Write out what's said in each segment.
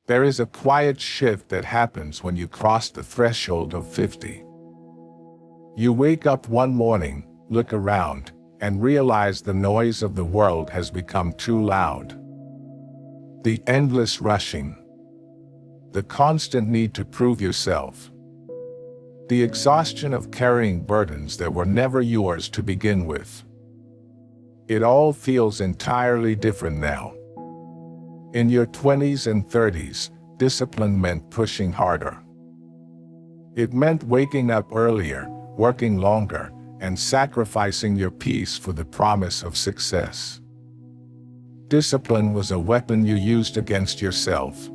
There is a quiet shift that happens when you cross the threshold of 50. You wake up one morning, look around, and realize the noise of the world has become too loud. The endless rushing. The constant need to prove yourself. The exhaustion of carrying burdens that were never yours to begin with. It all feels entirely different now. In your 20s and 30s, discipline meant pushing harder. It meant waking up earlier, working longer, and sacrificing your peace for the promise of success. Discipline was a weapon you used against yourself.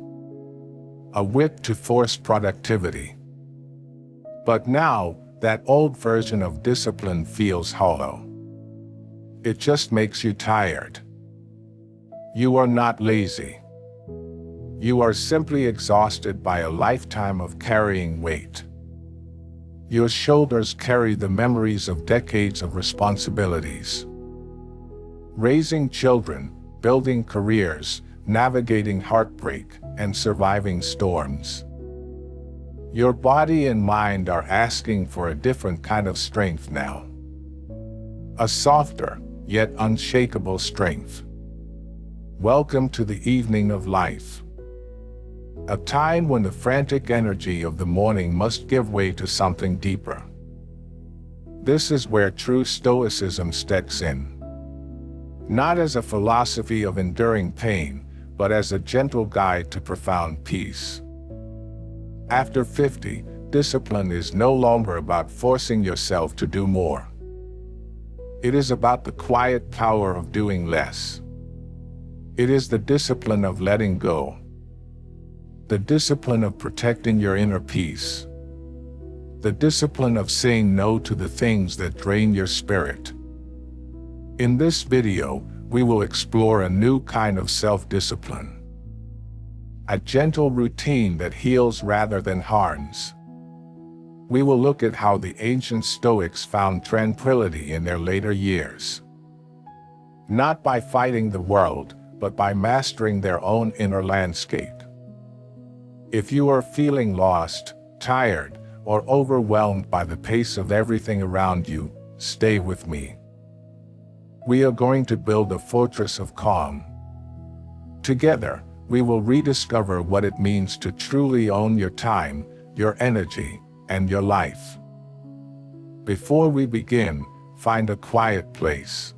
A whip to force productivity. But now, that old version of discipline feels hollow. It just makes you tired. You are not lazy. You are simply exhausted by a lifetime of carrying weight. Your shoulders carry the memories of decades of responsibilities. Raising children, building careers, navigating heartbreak, and surviving storms. Your body and mind are asking for a different kind of strength now. A softer, yet unshakable strength. Welcome to the evening of life. A time when the frantic energy of the morning must give way to something deeper. This is where true Stoicism steps in. Not as a philosophy of enduring pain, but as a gentle guide to profound peace. After 50, discipline is no longer about forcing yourself to do more. It is about the quiet power of doing less. It is the discipline of letting go. The discipline of protecting your inner peace. The discipline of saying no to the things that drain your spirit. In this video, we will explore a new kind of self-discipline. A gentle routine that heals rather than harms. We will look at how the ancient Stoics found tranquility in their later years. Not by fighting the world, but by mastering their own inner landscape. If you are feeling lost, tired, or overwhelmed by the pace of everything around you, stay with me. We are going to build a fortress of calm. Together, we will rediscover what it means to truly own your time, your energy, and your life. Before we begin, find a quiet place.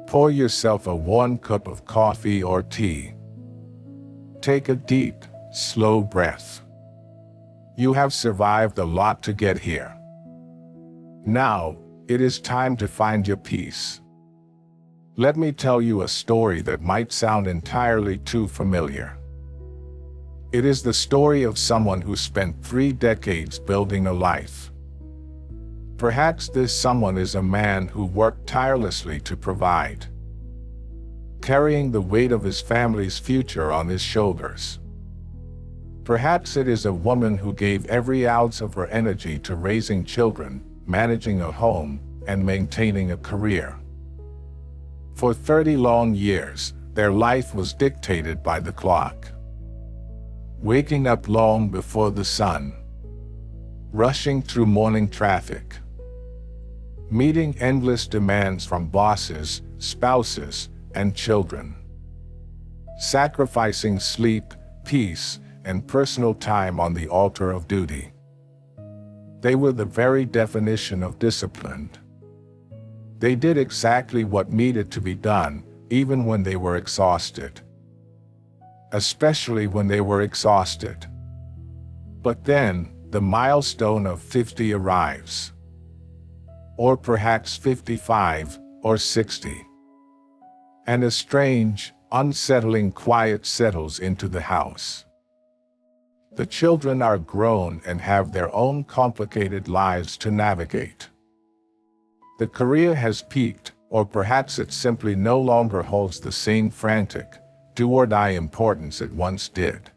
Pour yourself a warm cup of coffee or tea. Take a deep, slow breath. You have survived a lot to get here. Now, it is time to find your peace. Let me tell you a story that might sound entirely too familiar. It is the story of someone who spent 3 decades building a life. Perhaps this someone is a man who worked tirelessly to provide, carrying the weight of his family's future on his shoulders. Perhaps it is a woman who gave every ounce of her energy to raising children, managing a home, and maintaining a career. For 30 long years, their life was dictated by the clock. Waking up long before the sun. Rushing through morning traffic. Meeting endless demands from bosses, spouses, and children. Sacrificing sleep, peace, and personal time on the altar of duty. They were the very definition of disciplined. They did exactly what needed to be done, even when they were exhausted. Especially when they were exhausted. But then, the milestone of 50 arrives. Or perhaps 55, or 60. And a strange, unsettling quiet settles into the house. The children are grown and have their own complicated lives to navigate. The career has peaked, or perhaps it simply no longer holds the same frantic, do-or-die importance it once did.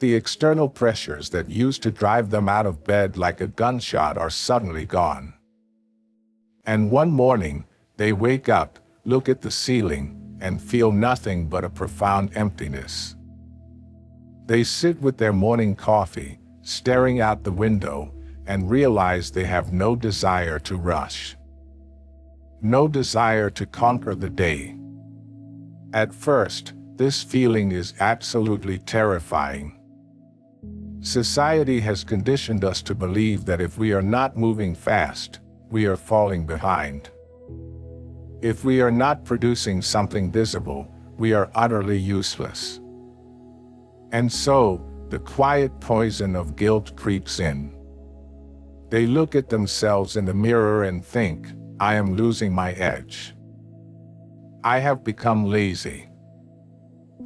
The external pressures that used to drive them out of bed like a gunshot are suddenly gone. And one morning, they wake up, look at the ceiling, and feel nothing but a profound emptiness. They sit with their morning coffee, staring out the window, and realize they have no desire to rush. No desire to conquer the day. At first, this feeling is absolutely terrifying. Society has conditioned us to believe that if we are not moving fast, we are falling behind. If we are not producing something visible, we are utterly useless. And so, the quiet poison of guilt creeps in. They look at themselves in the mirror and think, I am losing my edge. I have become lazy.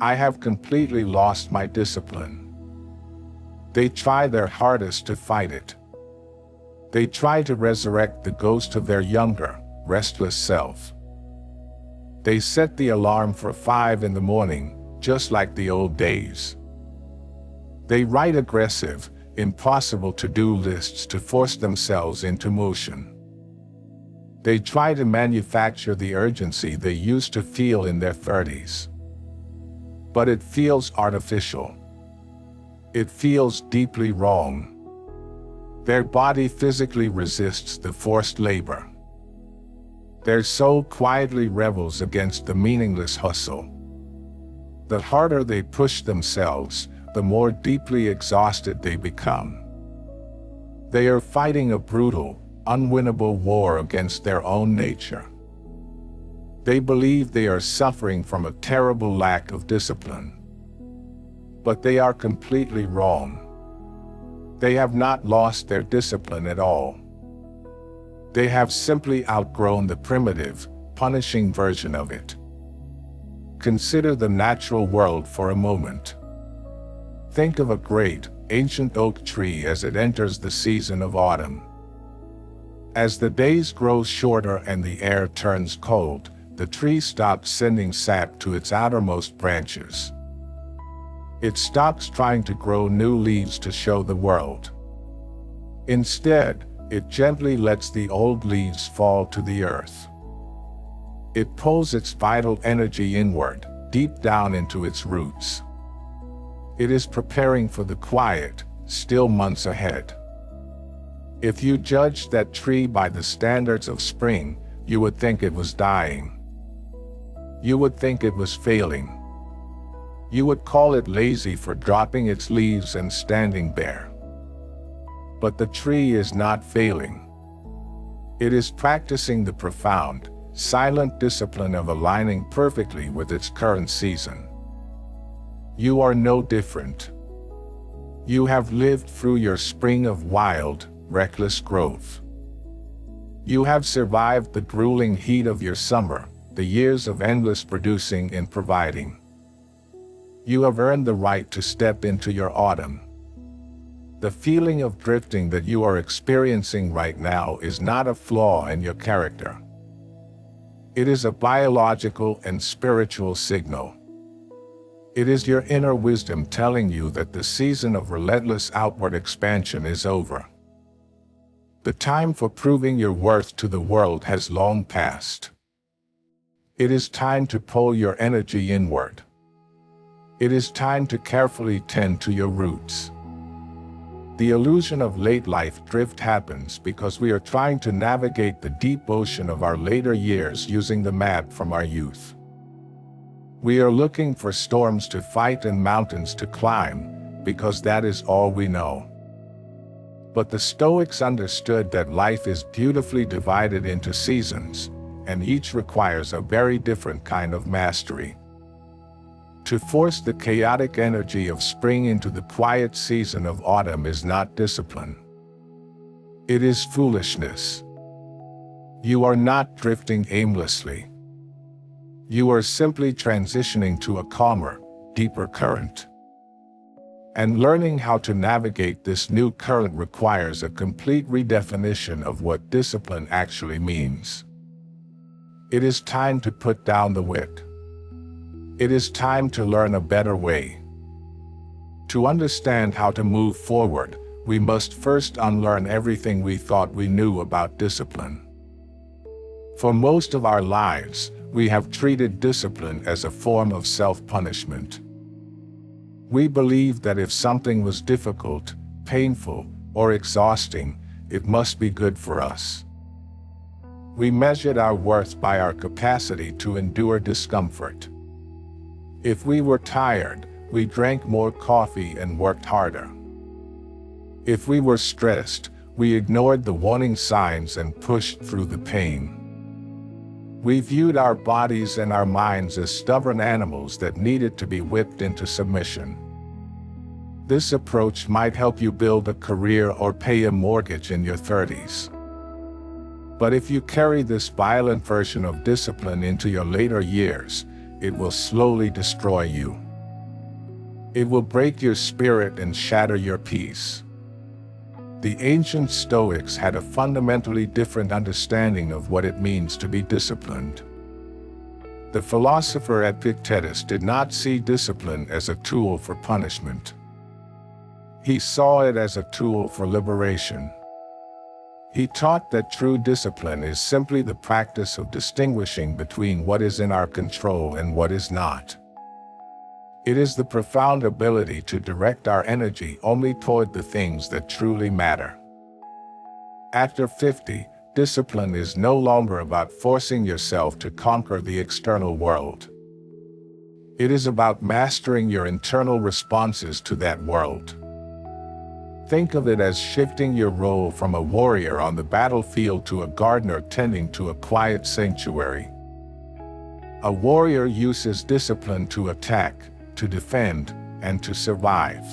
I have completely lost my discipline. They try their hardest to fight it. They try to resurrect the ghost of their younger, restless self. They set the alarm for 5 in the morning, just like the old days. They write aggressive, impossible to-do lists to force themselves into motion. They try to manufacture the urgency they used to feel in their 30s. But it feels artificial. It feels deeply wrong. Their body physically resists the forced labor. Their soul quietly rebels against the meaningless hustle. The harder they push themselves, the more deeply exhausted they become. They are fighting a brutal, unwinnable war against their own nature. They believe they are suffering from a terrible lack of discipline. But they are completely wrong. They have not lost their discipline at all. They have simply outgrown the primitive, punishing version of it. Consider the natural world for a moment. Think of a great, ancient oak tree as it enters the season of autumn. As the days grow shorter and the air turns cold, the tree stops sending sap to its outermost branches. It stops trying to grow new leaves to show the world. Instead, it gently lets the old leaves fall to the earth. It pulls its vital energy inward, deep down into its roots. It is preparing for the quiet, still months ahead. If you judged that tree by the standards of spring, you would think it was dying. You would think it was failing. You would call it lazy for dropping its leaves and standing bare. But the tree is not failing. It is practicing the profound, silent discipline of aligning perfectly with its current season. You are no different. You have lived through your spring of wild, reckless growth. You have survived the grueling heat of your summer, the years of endless producing and providing. You have earned the right to step into your autumn. The feeling of drifting that you are experiencing right now is not a flaw in your character. It is a biological and spiritual signal. It is your inner wisdom telling you that the season of relentless outward expansion is over. The time for proving your worth to the world has long passed. It is time to pull your energy inward. It is time to carefully tend to your roots. The illusion of late life drift happens because we are trying to navigate the deep ocean of our later years using the map from our youth. We are looking for storms to fight and mountains to climb, because that is all we know. But the Stoics understood that life is beautifully divided into seasons, and each requires a very different kind of mastery. To force the chaotic energy of spring into the quiet season of autumn is not discipline. It is foolishness. You are not drifting aimlessly. You are simply transitioning to a calmer, deeper current. And learning how to navigate this new current requires a complete redefinition of what discipline actually means. It is time to put down the whip. It is time to learn a better way. To understand how to move forward, we must first unlearn everything we thought we knew about discipline. For most of our lives, we have treated discipline as a form of self-punishment. We believed that if something was difficult, painful, or exhausting, it must be good for us. We measured our worth by our capacity to endure discomfort. If we were tired, we drank more coffee and worked harder. If we were stressed, we ignored the warning signs and pushed through the pain. We viewed our bodies and our minds as stubborn animals that needed to be whipped into submission. This approach might help you build a career or pay a mortgage in your 30s. But if you carry this violent version of discipline into your later years, it will slowly destroy you. It will break your spirit and shatter your peace. The ancient Stoics had a fundamentally different understanding of what it means to be disciplined. The philosopher Epictetus did not see discipline as a tool for punishment. He saw it as a tool for liberation. He taught that true discipline is simply the practice of distinguishing between what is in our control and what is not. It is the profound ability to direct our energy only toward the things that truly matter. After 50, discipline is no longer about forcing yourself to conquer the external world. It is about mastering your internal responses to that world. Think of it as shifting your role from a warrior on the battlefield to a gardener tending to a quiet sanctuary. A warrior uses discipline to attack, to defend, and to survive.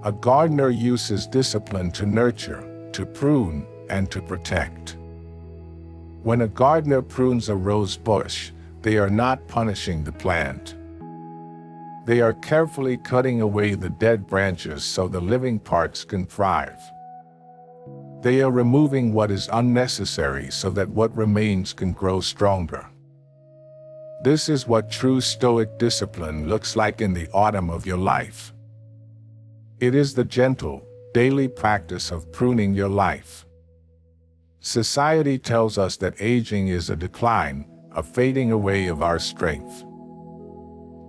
A gardener uses discipline to nurture, to prune, and to protect. When a gardener prunes a rose bush, they are not punishing the plant. They are carefully cutting away the dead branches so the living parts can thrive. They are removing what is unnecessary so that what remains can grow stronger. This is what true Stoic discipline looks like in the autumn of your life. It is the gentle, daily practice of pruning your life. Society tells us that aging is a decline, a fading away of our strength.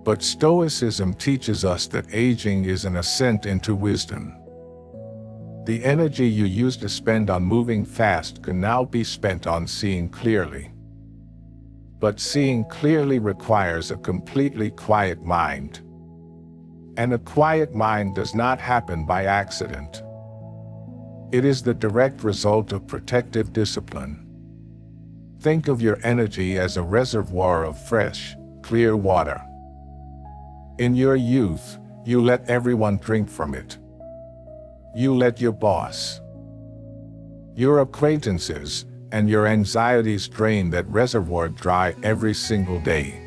But Stoicism teaches us that aging is an ascent into wisdom. The energy you used to spend on moving fast can now be spent on seeing clearly. But seeing clearly requires a completely quiet mind. And a quiet mind does not happen by accident. It is the direct result of protective discipline. Think of your energy as a reservoir of fresh, clear water. In your youth, you let everyone drink from it. You let your boss, your acquaintances, and your anxieties drain that reservoir dry every single day.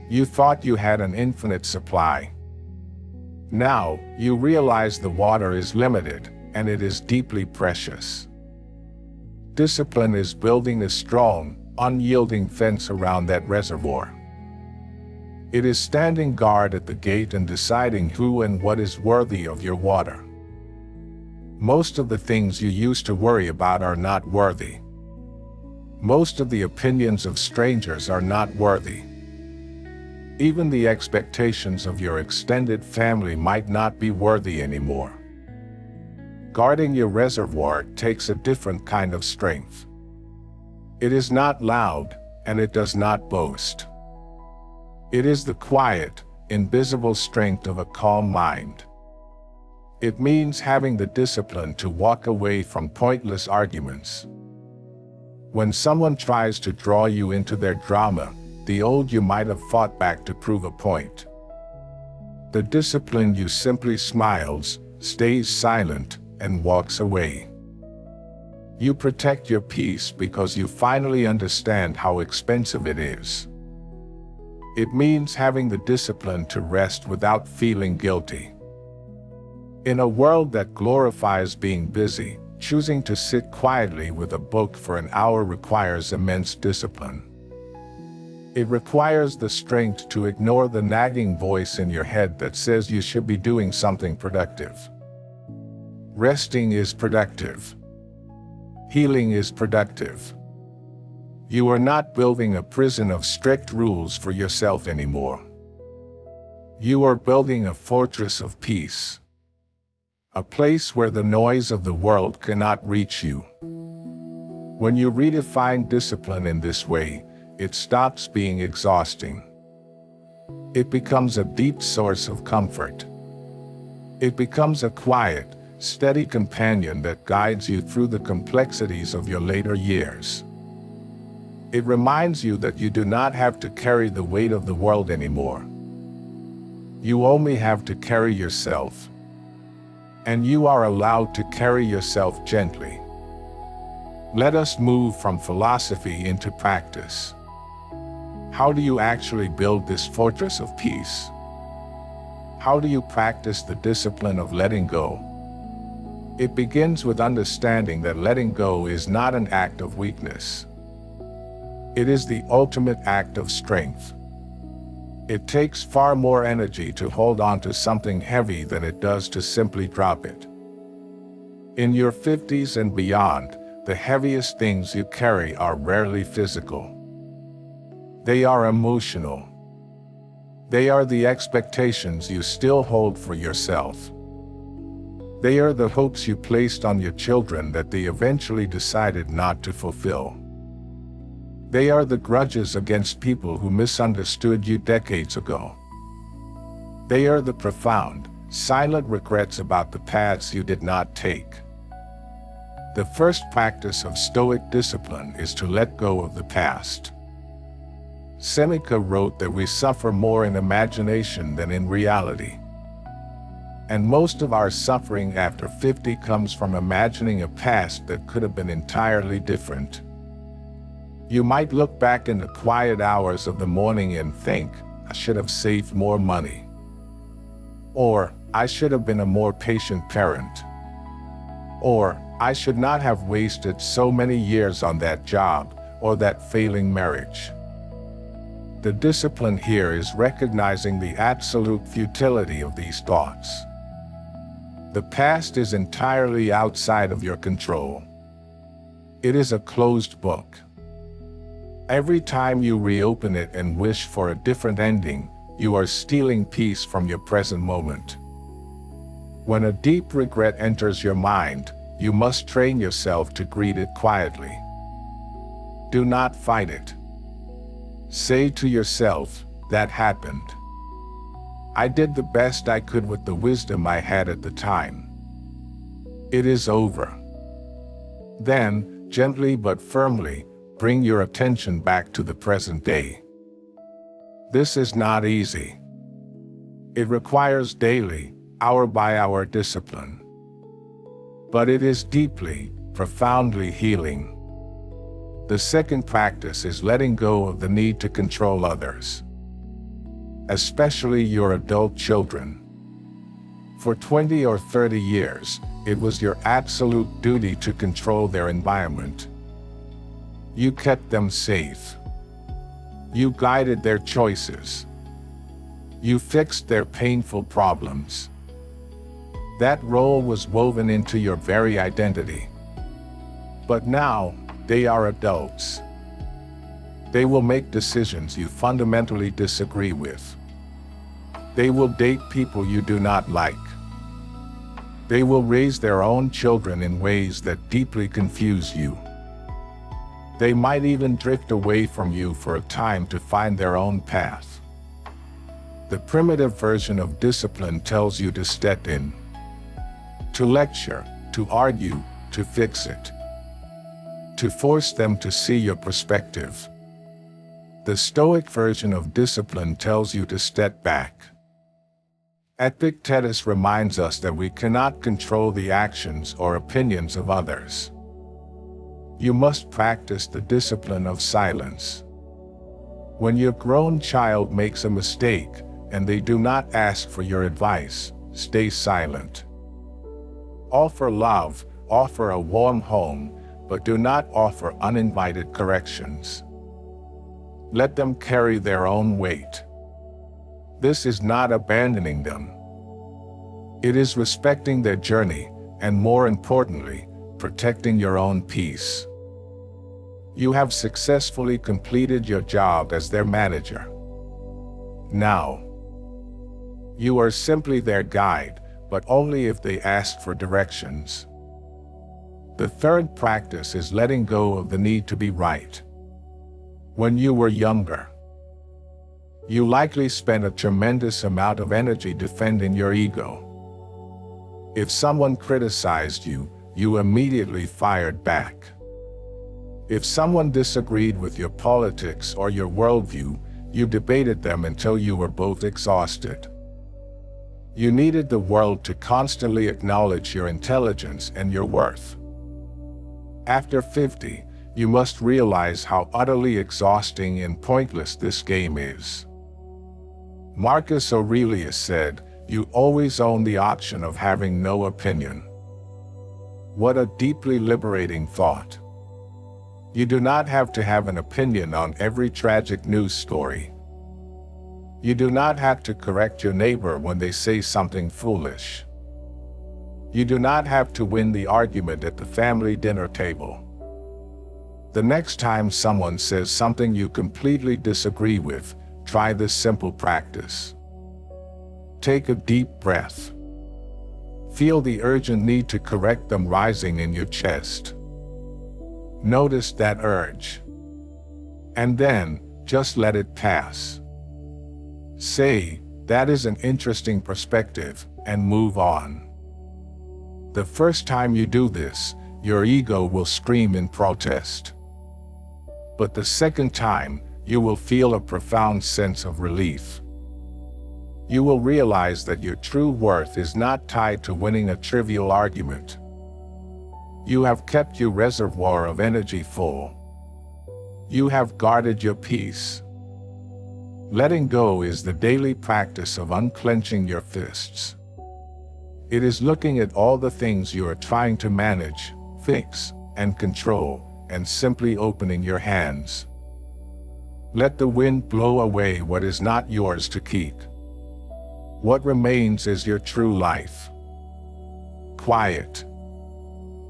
You thought you had an infinite supply. Now, you realize the water is limited, and it is deeply precious. Discipline is building a strong, unyielding fence around that reservoir. It is standing guard at the gate and deciding who and what is worthy of your water. Most of the things you used to worry about are not worthy. Most of the opinions of strangers are not worthy. Even the expectations of your extended family might not be worthy anymore. Guarding your reservoir takes a different kind of strength. It is not loud, and it does not boast. It is the quiet, invisible strength of a calm mind. It means having the discipline to walk away from pointless arguments. When someone tries to draw you into their drama, the old you might have fought back to prove a point. The disciplined you simply smiles, stays silent, and walks away. You protect your peace because you finally understand how expensive it is. It means having the discipline to rest without feeling guilty. In a world that glorifies being busy, choosing to sit quietly with a book for an hour requires immense discipline. It requires the strength to ignore the nagging voice in your head that says you should be doing something productive. Resting is productive. Healing is productive. You are not building a prison of strict rules for yourself anymore. You are building a fortress of peace, a place where the noise of the world cannot reach you. When you redefine discipline in this way, it stops being exhausting. It becomes a deep source of comfort. It becomes a quiet, steady companion that guides you through the complexities of your later years. It reminds you that you do not have to carry the weight of the world anymore. You only have to carry yourself. And you are allowed to carry yourself gently. Let us move from philosophy into practice. How do you actually build this fortress of peace? How do you practice the discipline of letting go? It begins with understanding that letting go is not an act of weakness. It is the ultimate act of strength. It takes far more energy to hold on to something heavy than it does to simply drop it. In your 50s and beyond, the heaviest things you carry are rarely physical. They are emotional. They are the expectations you still hold for yourself. They are the hopes you placed on your children that they eventually decided not to fulfill. They are the grudges against people who misunderstood you decades ago. They are the profound, silent regrets about the paths you did not take. The first practice of Stoic discipline is to let go of the past. Seneca wrote that we suffer more in imagination than in reality. And most of our suffering after 50 comes from imagining a past that could have been entirely different. You might look back in the quiet hours of the morning and think, I should have saved more money. Or, I should have been a more patient parent. Or, I should not have wasted so many years on that job or that failing marriage. The discipline here is recognizing the absolute futility of these thoughts. The past is entirely outside of your control. It is a closed book. Every time you reopen it and wish for a different ending, you are stealing peace from your present moment. When a deep regret enters your mind, you must train yourself to greet it quietly. Do not fight it. Say to yourself, that happened. I did the best I could with the wisdom I had at the time. It is over. Then, gently but firmly, bring your attention back to the present day. This is not easy. It requires daily, hour-by-hour discipline. But it is deeply, profoundly healing. The second practice is letting go of the need to control others, especially your adult children. For 20 or 30 years, it was your absolute duty to control their environment. You kept them safe. You guided their choices. You fixed their painful problems. That role was woven into your very identity. But now, they are adults. They will make decisions you fundamentally disagree with. They will date people you do not like. They will raise their own children in ways that deeply confuse you. They might even drift away from you for a time to find their own path. The primitive version of discipline tells you to step in, to lecture, to argue, to fix it, to force them to see your perspective. The Stoic version of discipline tells you to step back. Epictetus reminds us that we cannot control the actions or opinions of others. You must practice the discipline of silence. When your grown child makes a mistake and they do not ask for your advice, stay silent. Offer love, offer a warm home, but do not offer uninvited corrections. Let them carry their own weight. This is not abandoning them. It is respecting their journey, and more importantly, protecting your own peace. You have successfully completed your job as their manager. Now, You are simply their guide, but only if they ask for directions. The third practice is letting go of the need to be right. When you were younger, you likely spent a tremendous amount of energy defending your ego. If someone criticized you, you immediately fired back. If someone disagreed with your politics or your worldview, you debated them until you were both exhausted. You needed the world to constantly acknowledge your intelligence and your worth. After 50, you must realize how utterly exhausting and pointless this game is. Marcus Aurelius said, "You always own the option of having no opinion." What a deeply liberating thought. You do not have to have an opinion on every tragic news story. You do not have to correct your neighbor when they say something foolish. You do not have to win the argument at the family dinner table. The next time someone says something you completely disagree with, try this simple practice. Take a deep breath. Feel the urgent need to correct them rising in your chest. Notice that urge. And then, just let it pass. Say, "That is an interesting perspective," and move on. The first time you do this, your ego will scream in protest. But the second time, you will feel a profound sense of relief. You will realize that your true worth is not tied to winning a trivial argument. You have kept your reservoir of energy full. You have guarded your peace. Letting go is the daily practice of unclenching your fists. It is looking at all the things you are trying to manage, fix, and control, and simply opening your hands. Let the wind blow away what is not yours to keep. What remains is your true life. Quiet,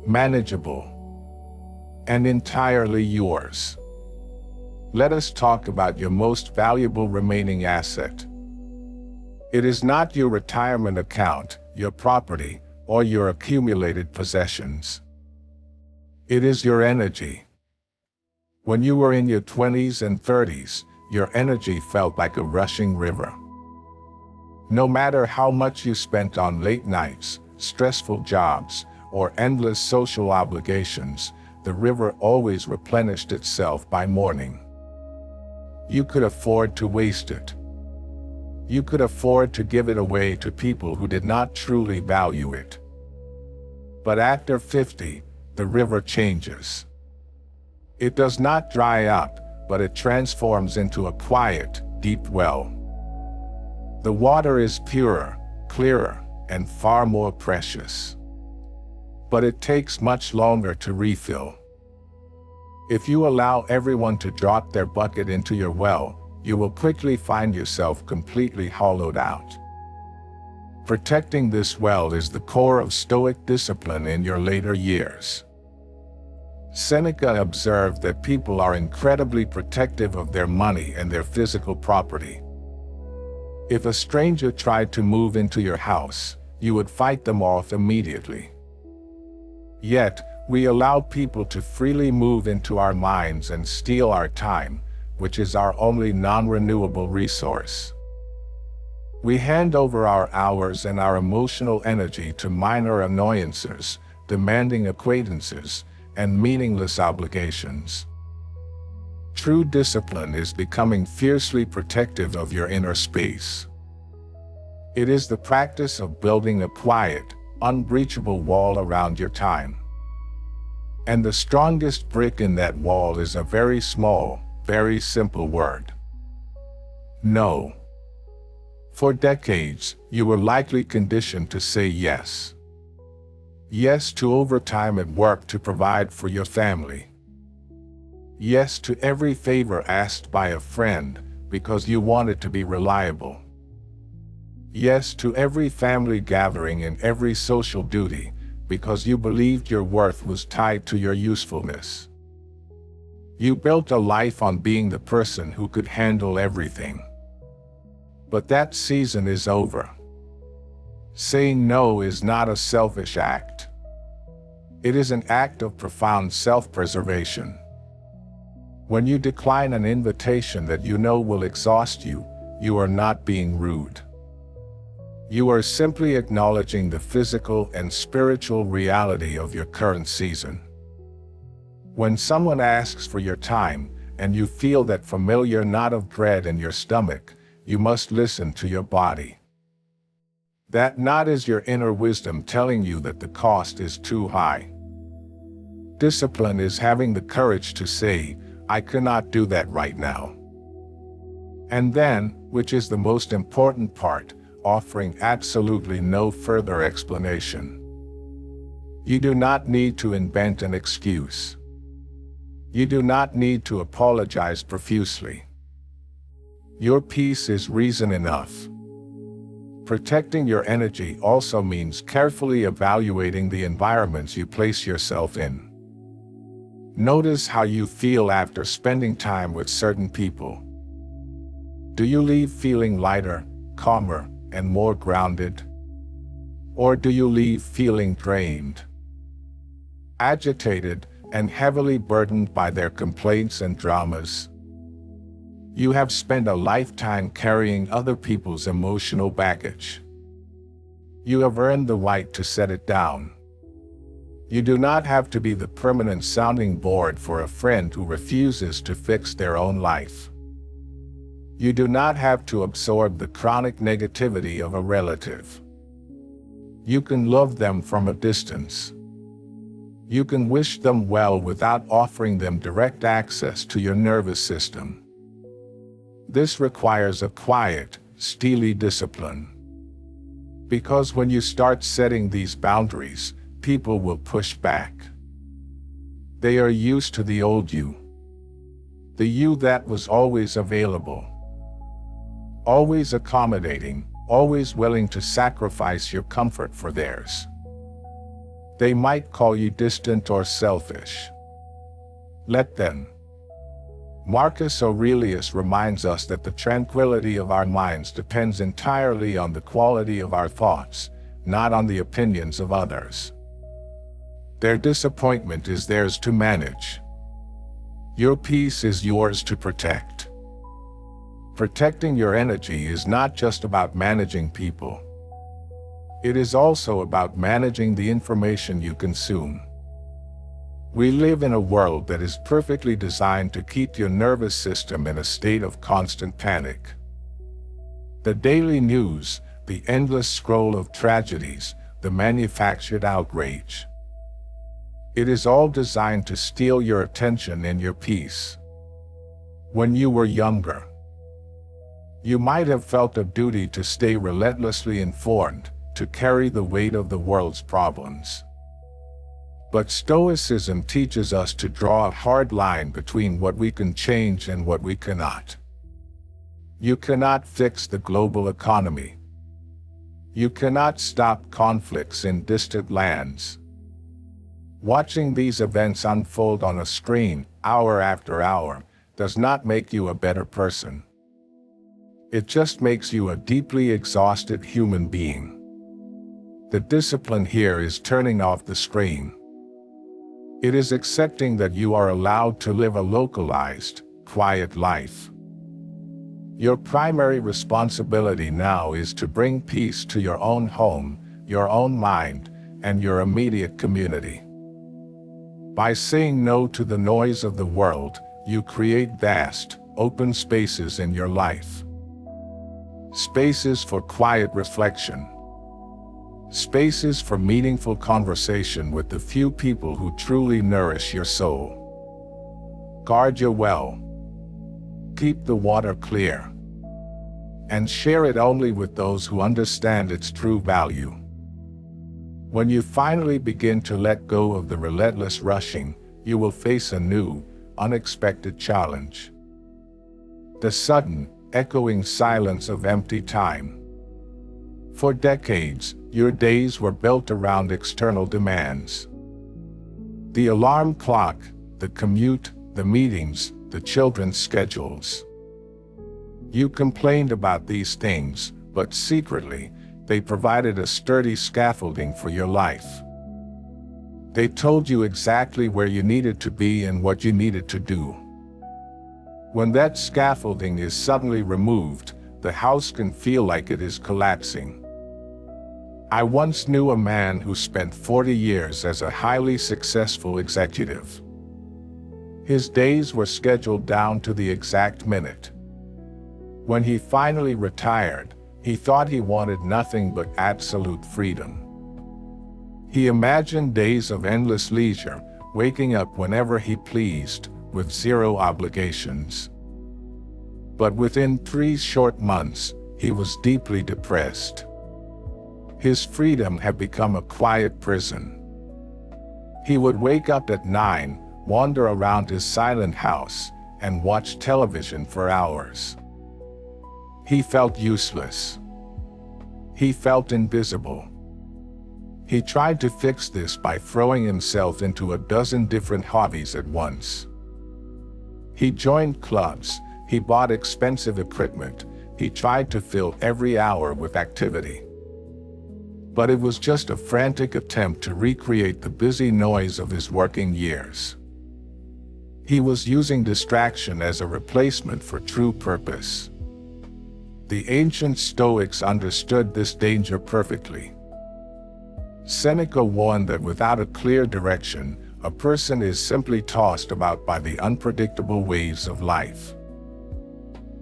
manageable, and entirely yours. Let us talk about your most valuable remaining asset. It is not your retirement account, your property, or your accumulated possessions. It is your energy. When you were in your 20s and 30s, your energy felt like a rushing river. No matter how much you spent on late nights, stressful jobs, or endless social obligations, the river always replenished itself by morning. You could afford to waste it. You could afford to give it away to people who did not truly value it. But after 50, the river changes. It does not dry up, but it transforms into a quiet, deep well. The water is purer, clearer, and far more precious. But it takes much longer to refill. If you allow everyone to drop their bucket into your well, you will quickly find yourself completely hollowed out. Protecting this well is the core of Stoic discipline in your later years. Seneca observed that people are incredibly protective of their money and their physical property. If a stranger tried to move into your house, you would fight them off immediately. Yet, we allow people to freely move into our minds and steal our time, which is our only non-renewable resource. We hand over our hours and our emotional energy to minor annoyances, demanding acquaintances, and meaningless obligations. True discipline is becoming fiercely protective of your inner space. It is the practice of building a quiet, unbreachable wall around your time. And the strongest brick in that wall is a very small, very simple word. No. For decades, you were likely conditioned to say yes. Yes to overtime at work to provide for your family. Yes to every favor asked by a friend because you wanted to be reliable. Yes to every family gathering and every social duty because you believed your worth was tied to your usefulness. You built a life on being the person who could handle everything. But that season is over. Saying no is not a selfish act. It is an act of profound self-preservation. When you decline an invitation that you know will exhaust you, you are not being rude. You are simply acknowledging the physical and spiritual reality of your current season. When someone asks for your time, and you feel that familiar knot of dread in your stomach, you must listen to your body. That knot is your inner wisdom telling you that the cost is too high. Discipline is having the courage to say, I cannot do that right now. And then, which is the most important part, offering absolutely no further explanation. You do not need to invent an excuse. You do not need to apologize profusely. Your peace is reason enough. Protecting your energy also means carefully evaluating the environments you place yourself in. Notice how you feel after spending time with certain people. Do you leave feeling lighter, calmer, and more grounded? Or do you leave feeling drained, agitated, and heavily burdened by their complaints and dramas? You have spent a lifetime carrying other people's emotional baggage. You have earned the right to set it down. You do not have to be the permanent sounding board for a friend who refuses to fix their own life. You do not have to absorb the chronic negativity of a relative. You can love them from a distance. You can wish them well without offering them direct access to your nervous system. This requires a quiet, steely discipline. Because when you start setting these boundaries, people will push back. They are used to the old you. The you that was always available. Always accommodating, always willing to sacrifice your comfort for theirs. They might call you distant or selfish. Let them. Marcus Aurelius reminds us that the tranquility of our minds depends entirely on the quality of our thoughts, not on the opinions of others. Their disappointment is theirs to manage. Your peace is yours to protect. Protecting your energy is not just about managing people. It is also about managing the information you consume. We live in a world that is perfectly designed to keep your nervous system in a state of constant panic. The daily news, the endless scroll of tragedies, the manufactured outrage. It is all designed to steal your attention and your peace. When you were younger, you might have felt a duty to stay relentlessly informed, to carry the weight of the world's problems. But Stoicism teaches us to draw a hard line between what we can change and what we cannot. You cannot fix the global economy. You cannot stop conflicts in distant lands. Watching these events unfold on a screen, hour after hour, does not make you a better person. It just makes you a deeply exhausted human being. The discipline here is turning off the screen. It is accepting that you are allowed to live a localized, quiet life. Your primary responsibility now is to bring peace to your own home, your own mind, and your immediate community. By saying no to the noise of the world, you create vast, open spaces in your life. Spaces for quiet reflection. Spaces for meaningful conversation with the few people who truly nourish your soul. Guard your well. Keep the water clear. And share it only with those who understand its true value. When you finally begin to let go of the relentless rushing, you will face a new, unexpected challenge. The sudden, echoing silence of empty time. For decades, your days were built around external demands. The alarm clock, the commute, the meetings, the children's schedules. You complained about these things, but secretly, They provided a sturdy scaffolding for your life. They told you exactly where you needed to be and what you needed to do. When that scaffolding is suddenly removed, the house can feel like it is collapsing. I once knew a man who spent 40 years as a highly successful executive. His days were scheduled down to the exact minute. When he finally retired, he thought he wanted nothing but absolute freedom. He imagined days of endless leisure, waking up whenever he pleased, with zero obligations. But within 3 short months, he was deeply depressed. His freedom had become a quiet prison. He would wake up at 9, wander around his silent house, and watch television for hours. He felt useless. He felt invisible. He tried to fix this by throwing himself into a dozen different hobbies at once. He joined clubs, he bought expensive equipment, he tried to fill every hour with activity. But it was just a frantic attempt to recreate the busy noise of his working years. He was using distraction as a replacement for true purpose. The ancient Stoics understood this danger perfectly. Seneca warned that without a clear direction, a person is simply tossed about by the unpredictable waves of life.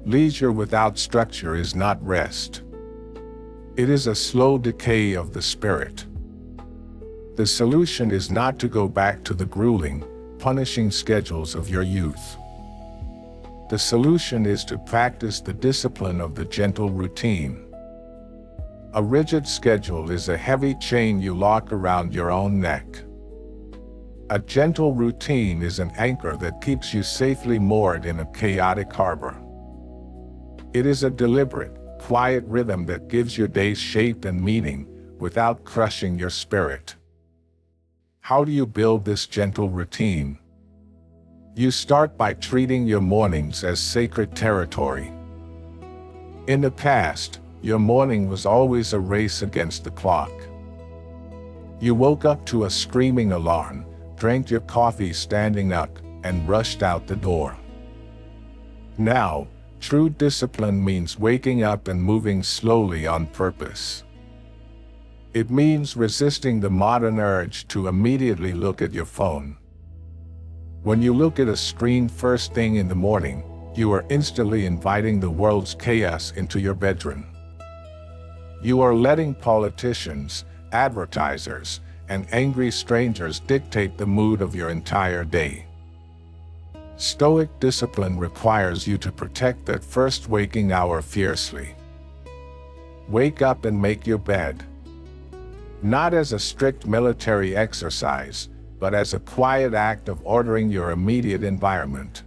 Leisure without structure is not rest. It is a slow decay of the spirit. The solution is not to go back to the grueling, punishing schedules of your youth. The solution is to practice the discipline of the gentle routine. A rigid schedule is a heavy chain you lock around your own neck. A gentle routine is an anchor that keeps you safely moored in a chaotic harbor. It is a deliberate, quiet rhythm that gives your days shape and meaning without crushing your spirit. How do you build this gentle routine? You start by treating your mornings as sacred territory. In the past, your morning was always a race against the clock. You woke up to a screaming alarm, drank your coffee standing up, and rushed out the door. Now, true discipline means waking up and moving slowly on purpose. It means resisting the modern urge to immediately look at your phone. When you look at a screen first thing in the morning, you are instantly inviting the world's chaos into your bedroom. You are letting politicians, advertisers, and angry strangers dictate the mood of your entire day. Stoic discipline requires you to protect that first waking hour fiercely. Wake up and make your bed. Not as a strict military exercise, but as a quiet act of ordering your immediate environment.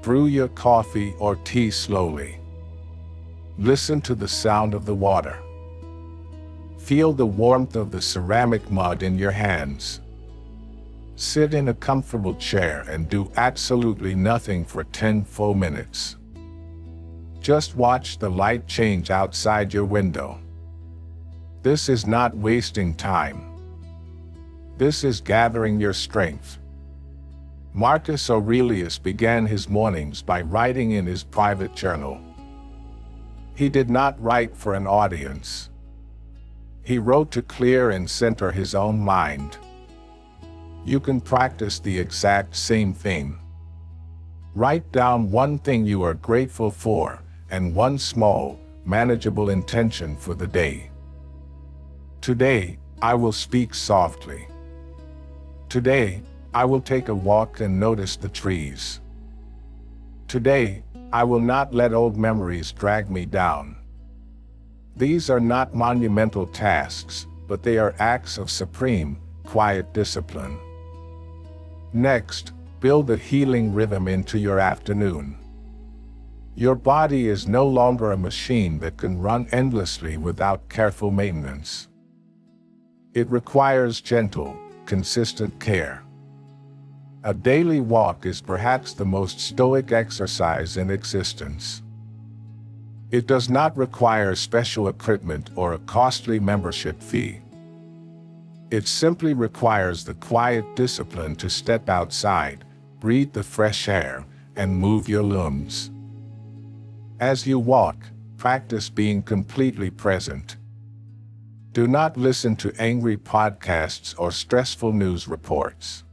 Brew your coffee or tea slowly. Listen to the sound of the water. Feel the warmth of the ceramic mud in your hands. Sit in a comfortable chair and do absolutely nothing for 10 full minutes. Just watch the light change outside your window. This is not wasting time. This is gathering your strength. Marcus Aurelius began his mornings by writing in his private journal. He did not write for an audience. He wrote to clear and center his own mind. You can practice the exact same thing. Write down one thing you are grateful for and one small, manageable intention for the day. Today, I will speak softly. Today, I will take a walk and notice the trees. Today, I will not let old memories drag me down. These are not monumental tasks, but they are acts of supreme, quiet discipline. Next, build a healing rhythm into your afternoon. Your body is no longer a machine that can run endlessly without careful maintenance. It requires gentle, consistent care. A daily walk is perhaps the most stoic exercise in existence. It does not require special equipment or a costly membership fee. It simply requires the quiet discipline to step outside, breathe the fresh air, and move your limbs. As you walk, practice being completely present. Do not listen to angry podcasts or stressful news reports.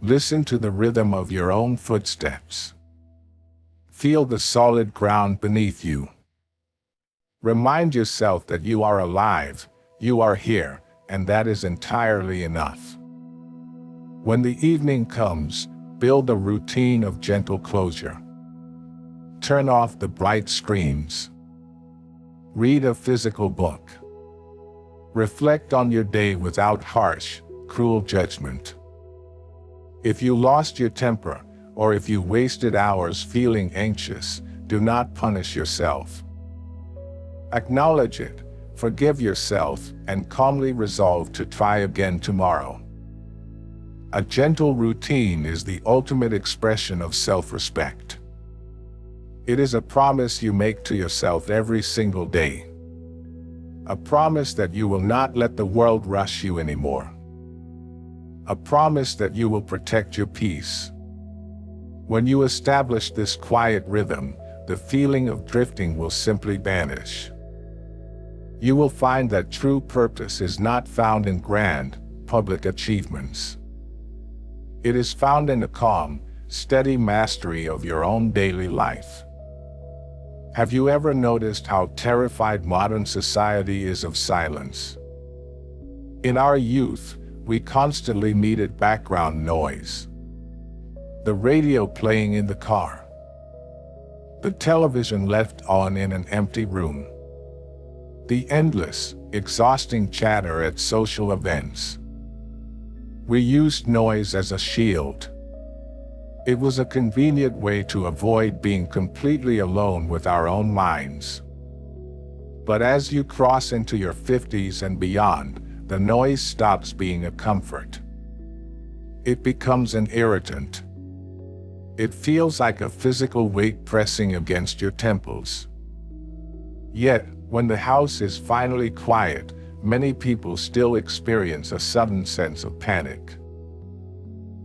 Listen to the rhythm of your own footsteps. Feel the solid ground beneath you. Remind yourself that you are alive, you are here, and that is entirely enough. When the evening comes, build a routine of gentle closure. Turn off the bright screens. Read a physical book. Reflect on your day without harsh, cruel judgment. If you lost your temper, or if you wasted hours feeling anxious, do not punish yourself. Acknowledge it, forgive yourself, and calmly resolve to try again tomorrow. A gentle routine is the ultimate expression of self-respect. It is a promise you make to yourself every single day. A promise that you will not let the world rush you anymore. A promise that you will protect your peace. When you establish this quiet rhythm, the feeling of drifting will simply vanish. You will find that true purpose is not found in grand, public achievements. It is found in the calm, steady mastery of your own daily life. Have you ever noticed how terrified modern society is of silence? In our youth, we constantly needed background noise. The radio playing in the car. The television left on in an empty room. The endless, exhausting chatter at social events. We used noise as a shield. It was a convenient way to avoid being completely alone with our own minds. But as you cross into your 50s and beyond, the noise stops being a comfort. It becomes an irritant. It feels like a physical weight pressing against your temples. Yet, when the house is finally quiet, many people still experience a sudden sense of panic.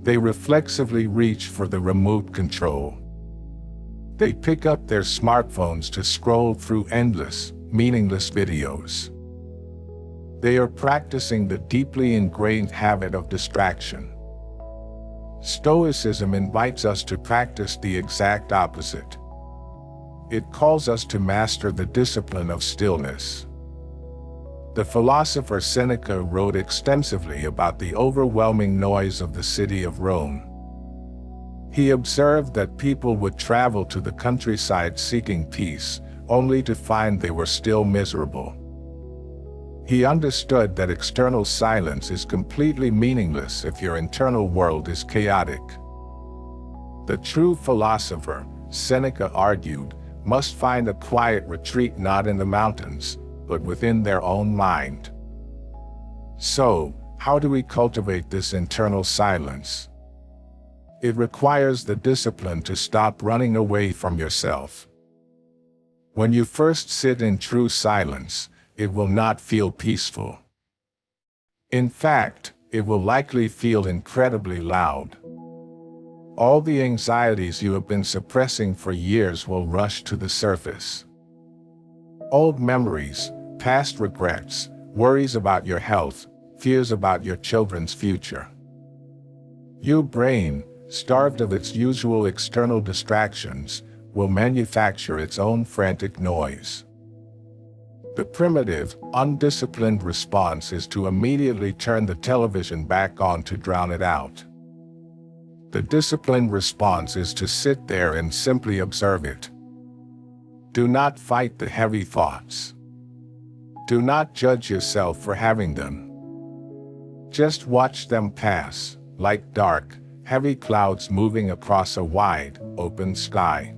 They reflexively reach for the remote control. They pick up their smartphones to scroll through endless, meaningless videos. They are practicing the deeply ingrained habit of distraction. Stoicism invites us to practice the exact opposite. It calls us to master the discipline of stillness. The philosopher Seneca wrote extensively about the overwhelming noise of the city of Rome. He observed that people would travel to the countryside seeking peace, only to find they were still miserable. He understood that external silence is completely meaningless if your internal world is chaotic. The true philosopher, Seneca argued, must find a quiet retreat not in the mountains, but within their own mind. So, how do we cultivate this internal silence? It requires the discipline to stop running away from yourself. When you first sit in true silence, it will not feel peaceful. In fact, it will likely feel incredibly loud. All the anxieties you have been suppressing for years will rush to the surface. Old memories, past regrets, worries about your health, fears about your children's future. Your brain, starved of its usual external distractions, will manufacture its own frantic noise. The primitive, undisciplined response is to immediately turn the television back on to drown it out. The disciplined response is to sit there and simply observe it. Do not fight the heavy thoughts. Do not judge yourself for having them. Just watch them pass, like dark, heavy clouds moving across a wide, open sky.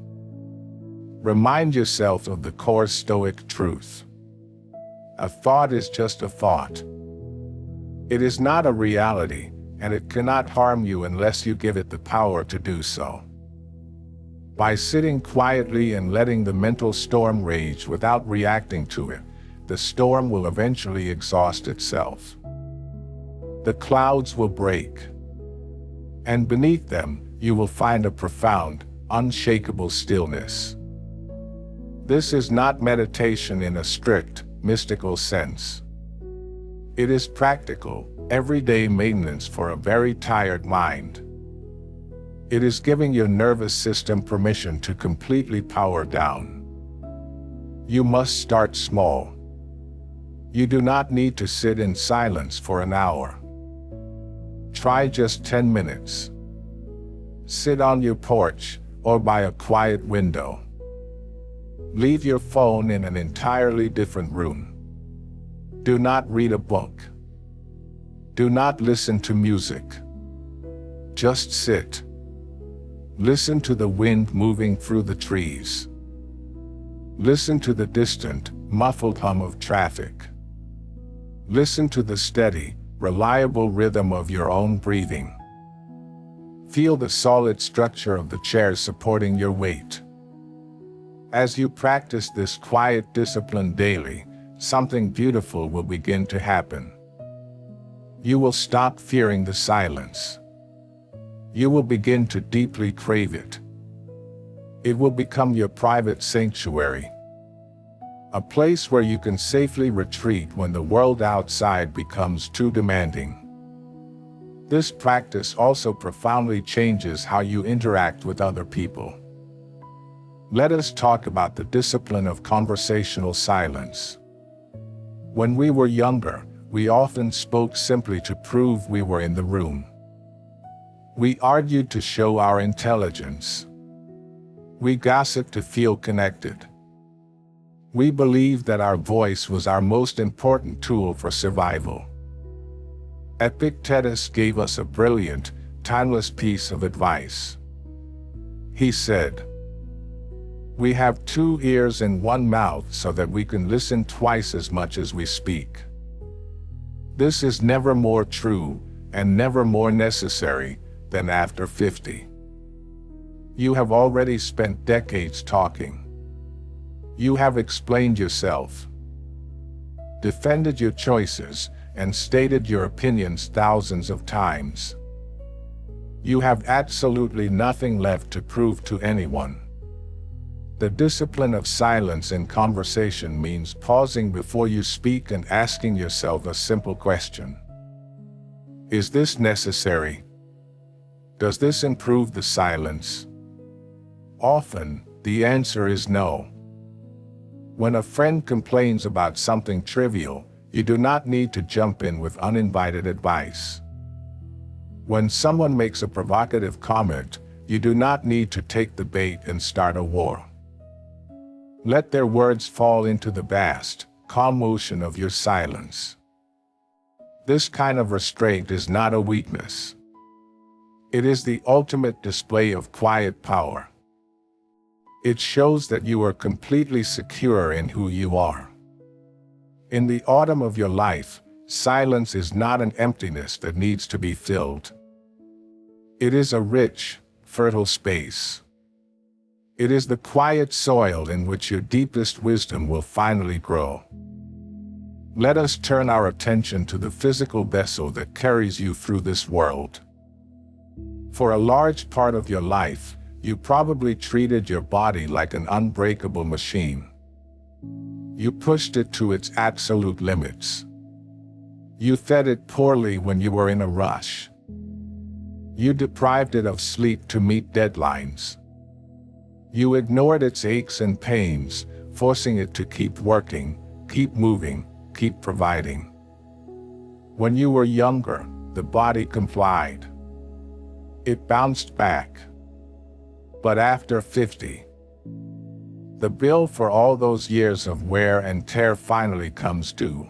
Remind yourself of the core Stoic truth. A thought is just a thought. It is not a reality, and it cannot harm you unless you give it the power to do so. By sitting quietly and letting the mental storm rage without reacting to it, the storm will eventually exhaust itself. The clouds will break, and beneath them, you will find a profound, unshakable stillness. This is not meditation in a strict, mystical sense. It is practical, everyday maintenance for a very tired mind. It is giving your nervous system permission to completely power down. You must start small. You do not need to sit in silence for an hour. Try just 10 minutes. Sit on your porch or by a quiet window. Leave your phone in an entirely different room. Do not read a book. Do not listen to music. Just sit. Listen to the wind moving through the trees. Listen to the distant, muffled hum of traffic. Listen to the steady, reliable rhythm of your own breathing. Feel the solid structure of the chair supporting your weight. As you practice this quiet discipline daily, something beautiful will begin to happen. You will stop fearing the silence. You will begin to deeply crave it. It will become your private sanctuary, a place where you can safely retreat when the world outside becomes too demanding. This practice also profoundly changes how you interact with other people. Let us talk about the discipline of conversational silence. When we were younger, we often spoke simply to prove we were in the room. We argued to show our intelligence. We gossiped to feel connected. We believed that our voice was our most important tool for survival. Epictetus gave us a brilliant, timeless piece of advice. He said, "We have 2 ears and 1 mouth so that we can listen twice as much as we speak." This is never more true, and never more necessary, than after 50. You have already spent decades talking. You have explained yourself, defended your choices, and stated your opinions thousands of times. You have absolutely nothing left to prove to anyone. The discipline of silence in conversation means pausing before you speak and asking yourself a simple question. Is this necessary? Does this improve the silence? Often, the answer is no. When a friend complains about something trivial, you do not need to jump in with uninvited advice. When someone makes a provocative comment, you do not need to take the bait and start a war. Let their words fall into the vast, calm ocean of your silence. This kind of restraint is not a weakness. It is the ultimate display of quiet power. It shows that you are completely secure in who you are. In the autumn of your life, silence is not an emptiness that needs to be filled. It is a rich, fertile space. It is the quiet soil in which your deepest wisdom will finally grow. Let us turn our attention to the physical vessel that carries you through this world. For a large part of your life, you probably treated your body like an unbreakable machine. You pushed it to its absolute limits. You fed it poorly when you were in a rush. You deprived it of sleep to meet deadlines. You ignored its aches and pains, forcing it to keep working, keep moving, keep providing. When you were younger, the body complied. It bounced back. But after 50, the bill for all those years of wear and tear finally comes due.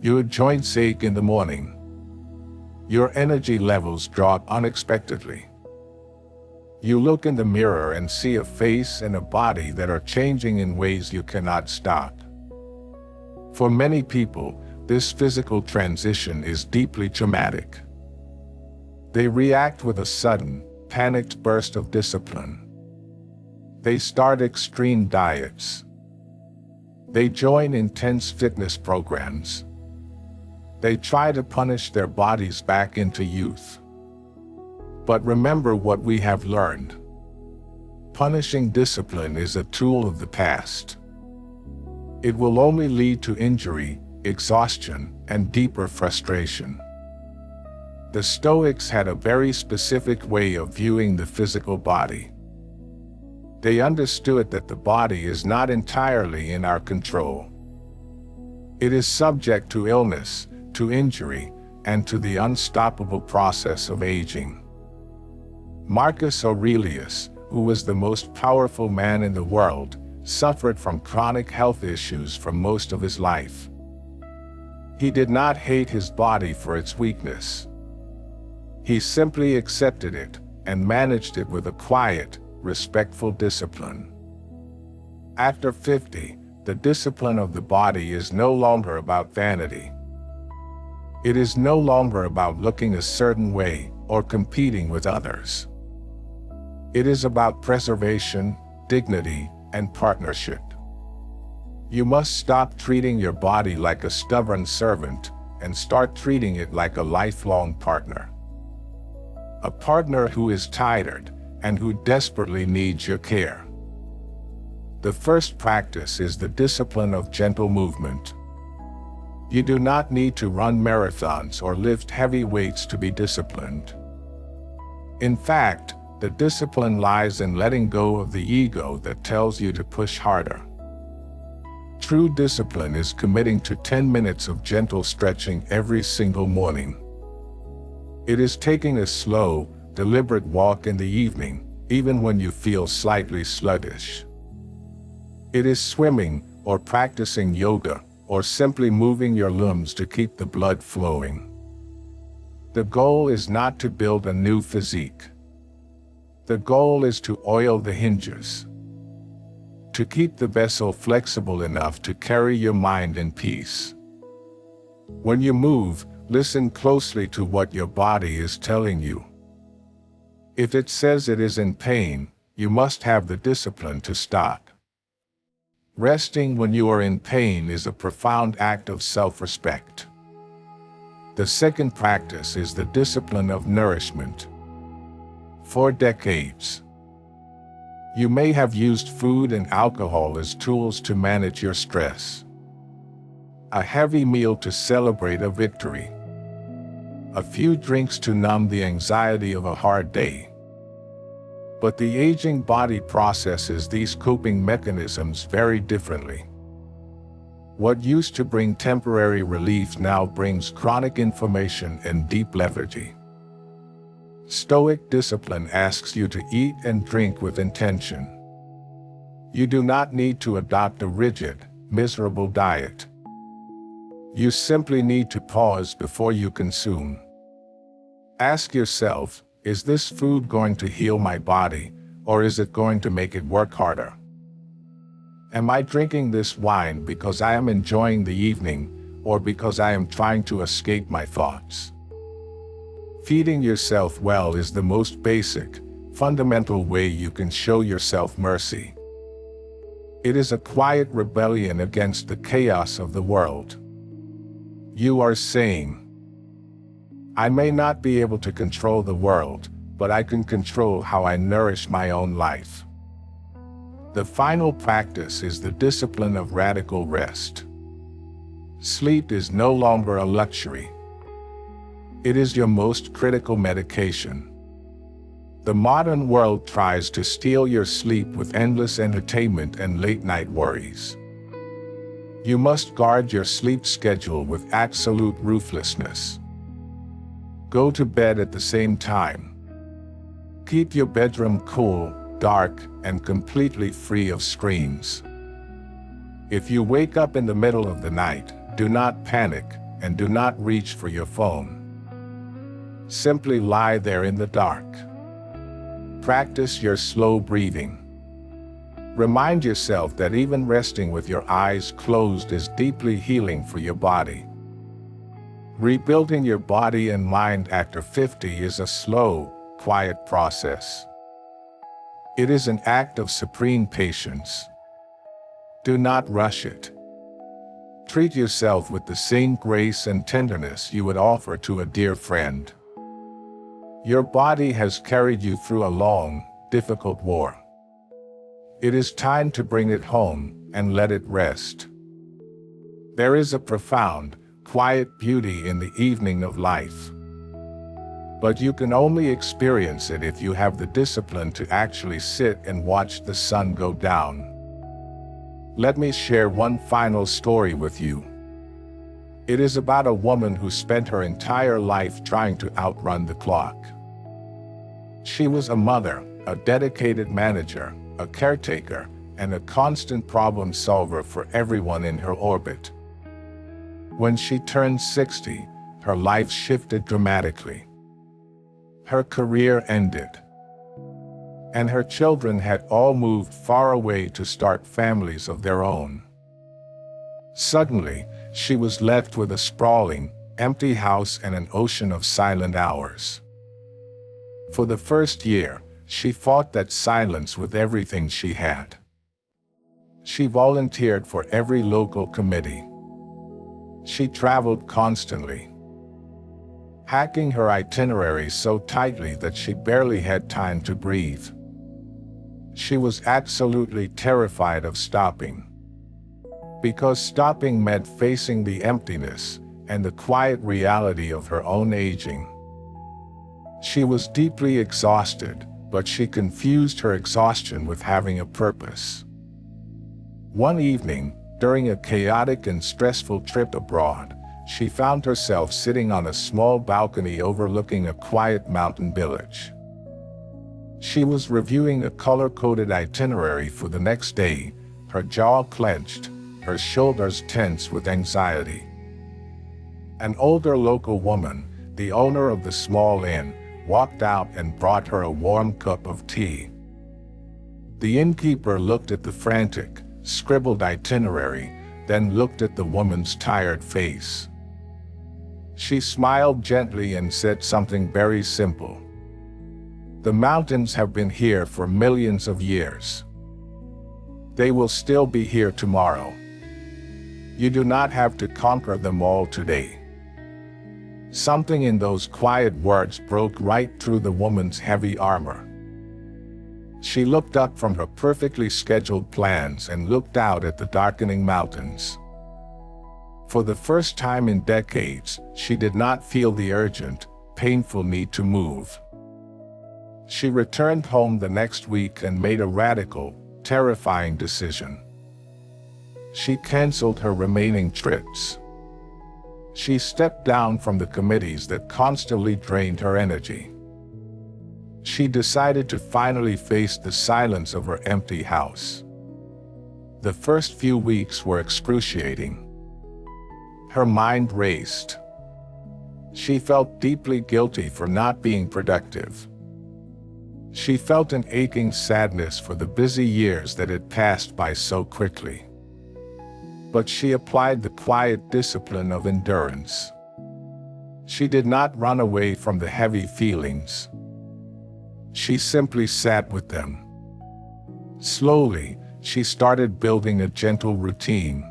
Your joints ache in the morning. Your energy levels drop unexpectedly. You look in the mirror and see a face and a body that are changing in ways you cannot stop. For many people, this physical transition is deeply traumatic. They react with a sudden, panicked burst of discipline. They start extreme diets. They join intense fitness programs. They try to punish their bodies back into youth. But remember what we have learned. Punishing discipline is a tool of the past. It will only lead to injury, exhaustion, and deeper frustration. The Stoics had a very specific way of viewing the physical body. They understood that the body is not entirely in our control. It is subject to illness, to injury, and to the unstoppable process of aging. Marcus Aurelius, who was the most powerful man in the world, suffered from chronic health issues for most of his life. He did not hate his body for its weakness. He simply accepted it and managed it with a quiet, respectful discipline. After 50, the discipline of the body is no longer about vanity. It is no longer about looking a certain way or competing with others. It is about preservation, dignity, and partnership. You must stop treating your body like a stubborn servant and start treating it like a lifelong partner. A partner who is tired and who desperately needs your care. The first practice is the discipline of gentle movement. You do not need to run marathons or lift heavy weights to be disciplined. In fact, the discipline lies in letting go of the ego that tells you to push harder. True discipline is committing to 10 minutes of gentle stretching every single morning. It is taking a slow, deliberate walk in the evening, even when you feel slightly sluggish. It is swimming, or practicing yoga, or simply moving your limbs to keep the blood flowing. The goal is not to build a new physique. The goal is to oil the hinges. To keep the vessel flexible enough to carry your mind in peace. When you move, listen closely to what your body is telling you. If it says it is in pain, you must have the discipline to stop. Resting when you are in pain is a profound act of self-respect. The second practice is the discipline of nourishment. For decades, you may have used food and alcohol as tools to manage your stress. A heavy meal to celebrate a victory. A few drinks to numb the anxiety of a hard day. But the aging body processes these coping mechanisms very differently. What used to bring temporary relief now brings chronic inflammation and deep lethargy. Stoic discipline asks you to eat and drink with intention. You do not need to adopt a rigid, miserable diet. You simply need to pause before you consume. Ask yourself, is this food going to heal my body, or is it going to make it work harder? Am I drinking this wine because I am enjoying the evening, or because I am trying to escape my thoughts? Feeding yourself well is the most basic, fundamental way you can show yourself mercy. It is a quiet rebellion against the chaos of the world. You are saying, I may not be able to control the world, but I can control how I nourish my own life. The final practice is the discipline of radical rest. Sleep is no longer a luxury. It is your most critical medication. The modern world tries to steal your sleep with endless entertainment and late-night worries. You must guard your sleep schedule with absolute ruthlessness. Go to bed at the same time. Keep your bedroom cool, dark, and completely free of screens. If you wake up in the middle of the night, do not panic and do not reach for your phone. Simply lie there in the dark. Practice your slow breathing. Remind yourself that even resting with your eyes closed is deeply healing for your body. Rebuilding your body and mind after 50 is a slow, quiet process. It is an act of supreme patience. Do not rush it. Treat yourself with the same grace and tenderness you would offer to a dear friend. Your body has carried you through a long, difficult war. It is time to bring it home and let it rest. There is a profound, quiet beauty in the evening of life. But you can only experience it if you have the discipline to actually sit and watch the sun go down. Let me share one final story with you. It is about a woman who spent her entire life trying to outrun the clock. She was a mother, a dedicated manager, a caretaker, and a constant problem solver for everyone in her orbit. When she turned 60, her life shifted dramatically. Her career ended, and her children had all moved far away to start families of their own. Suddenly, she was left with a sprawling, empty house and an ocean of silent hours. For the first year, she fought that silence with everything she had. She volunteered for every local committee. She traveled constantly, hacking her itinerary so tightly that she barely had time to breathe. She was absolutely terrified of stopping, because stopping meant facing the emptiness and the quiet reality of her own aging. She was deeply exhausted, but she confused her exhaustion with having a purpose. One evening, during a chaotic and stressful trip abroad, she found herself sitting on a small balcony overlooking a quiet mountain village. She was reviewing a color-coded itinerary for the next day, her jaw clenched, her shoulders tense with anxiety. An older local woman, the owner of the small inn, walked out and brought her a warm cup of tea. The innkeeper looked at the frantic, scribbled itinerary, then looked at the woman's tired face. She smiled gently and said something very simple. "The mountains have been here for millions of years. They will still be here tomorrow. You do not have to conquer them all today." Something in those quiet words broke right through the woman's heavy armor. She looked up from her perfectly scheduled plans and looked out at the darkening mountains. For the first time in decades, she did not feel the urgent, painful need to move. She returned home the next week and made a radical, terrifying decision. She canceled her remaining trips. She stepped down from the committees that constantly drained her energy. She decided to finally face the silence of her empty house. The first few weeks were excruciating. Her mind raced. She felt deeply guilty for not being productive. She felt an aching sadness for the busy years that had passed by so quickly. But she applied the quiet discipline of endurance. She did not run away from the heavy feelings. She simply sat with them. Slowly, she started building a gentle routine.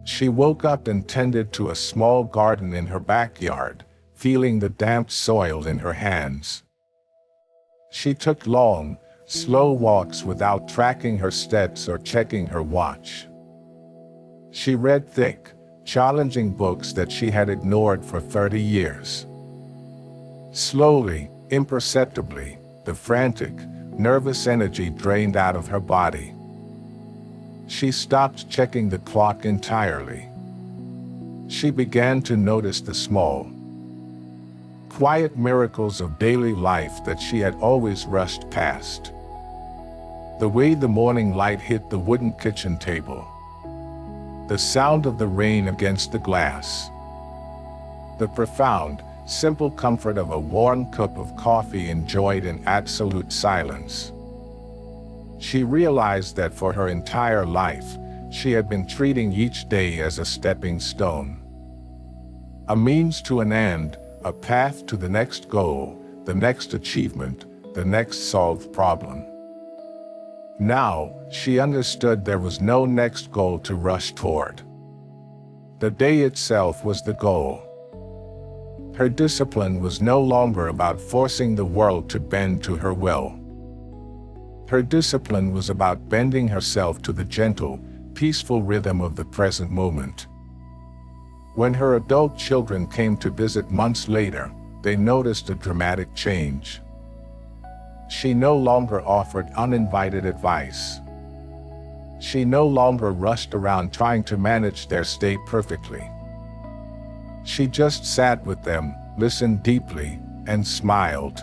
She woke up and tended to a small garden in her backyard, feeling the damp soil in her hands. She took long, slow walks without tracking her steps or checking her watch. She read thick, challenging books that she had ignored for 30 years. Slowly, imperceptibly, the frantic, nervous energy drained out of her body. She stopped checking the clock entirely. She began to notice the small, quiet miracles of daily life that she had always rushed past. The way the morning light hit the wooden kitchen table. The sound of the rain against the glass. The profound, simple comfort of a warm cup of coffee enjoyed in absolute silence. She realized that for her entire life, she had been treating each day as a stepping stone. A means to an end, a path to the next goal, the next achievement, the next solved problem. Now, she understood there was no next goal to rush toward. The day itself was the goal. Her discipline was no longer about forcing the world to bend to her will. Her discipline was about bending herself to the gentle, peaceful rhythm of the present moment. When her adult children came to visit months later, they noticed a dramatic change. She no longer offered uninvited advice. She no longer rushed around trying to manage their state perfectly. She just sat with them, listened deeply, and smiled.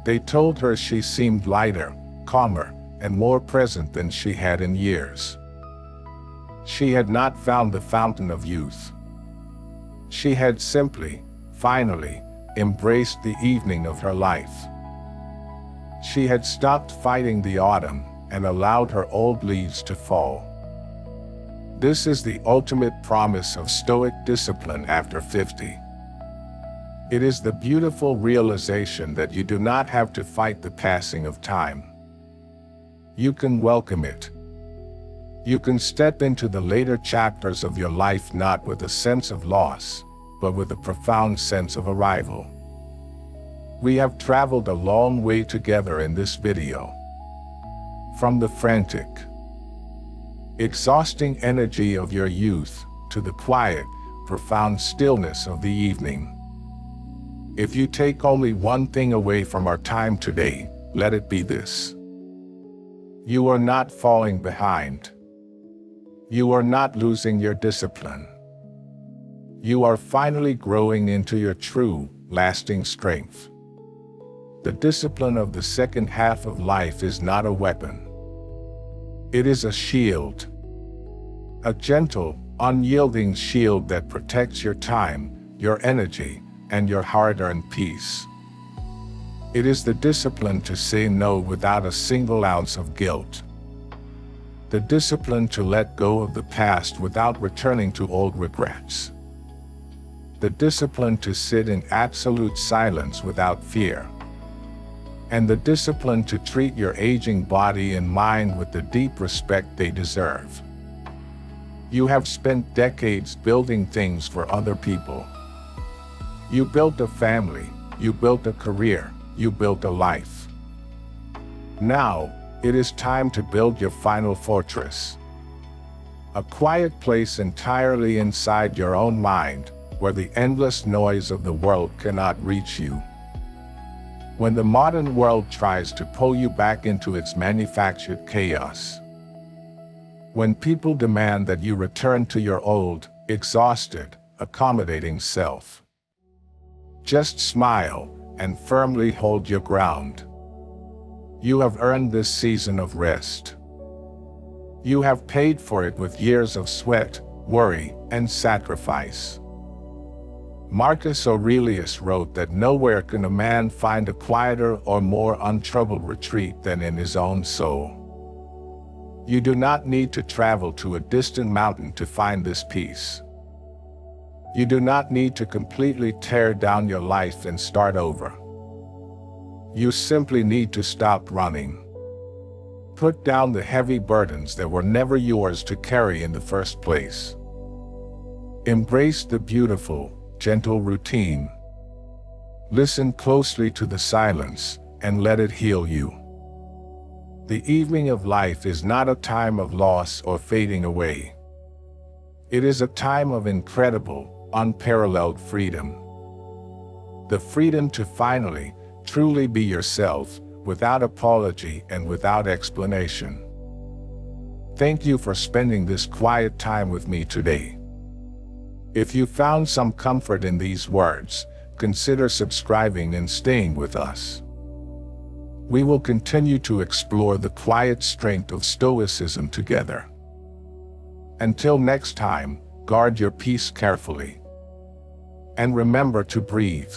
They told her she seemed lighter, calmer, and more present than she had in years. She had not found the fountain of youth. She had simply, finally, embraced the evening of her life. She had stopped fighting the autumn and allowed her old leaves to fall. This is the ultimate promise of Stoic discipline after 50. It is the beautiful realization that you do not have to fight the passing of time. You can welcome it. You can step into the later chapters of your life not with a sense of loss, but with a profound sense of arrival. We have traveled a long way together in this video. From the frantic, exhausting energy of your youth to the quiet, profound stillness of the evening. If you take only one thing away from our time today, let it be this. You are not falling behind. You are not losing your discipline. You are finally growing into your true, lasting strength. The discipline of the second half of life is not a weapon. It is a shield. A gentle, unyielding shield that protects your time, your energy, and your hard-earned peace. It is the discipline to say no without a single ounce of guilt. The discipline to let go of the past without returning to old regrets. The discipline to sit in absolute silence without fear. And the discipline to treat your aging body and mind with the deep respect they deserve. You have spent decades building things for other people. You built a family, you built a career, you built a life. Now, it is time to build your final fortress. A quiet place entirely inside your own mind, where the endless noise of the world cannot reach you. When the modern world tries to pull you back into its manufactured chaos. When people demand that you return to your old, exhausted, accommodating self. Just smile and firmly hold your ground. You have earned this season of rest. You have paid for it with years of sweat, worry, and sacrifice. Marcus Aurelius wrote that nowhere can a man find a quieter or more untroubled retreat than in his own soul. You do not need to travel to a distant mountain to find this peace. You do not need to completely tear down your life and start over. You simply need to stop running. Put down the heavy burdens that were never yours to carry in the first place. Embrace the beautiful, gentle routine. Listen closely to the silence and let it heal you. The evening of life is not a time of loss or fading away. It is a time of incredible, unparalleled freedom. The freedom to finally, truly be yourself, without apology and without explanation. Thank you for spending this quiet time with me today. If you found some comfort in these words, consider subscribing and staying with us. We will continue to explore the quiet strength of Stoicism together. Until next time, guard your peace carefully. And remember to breathe.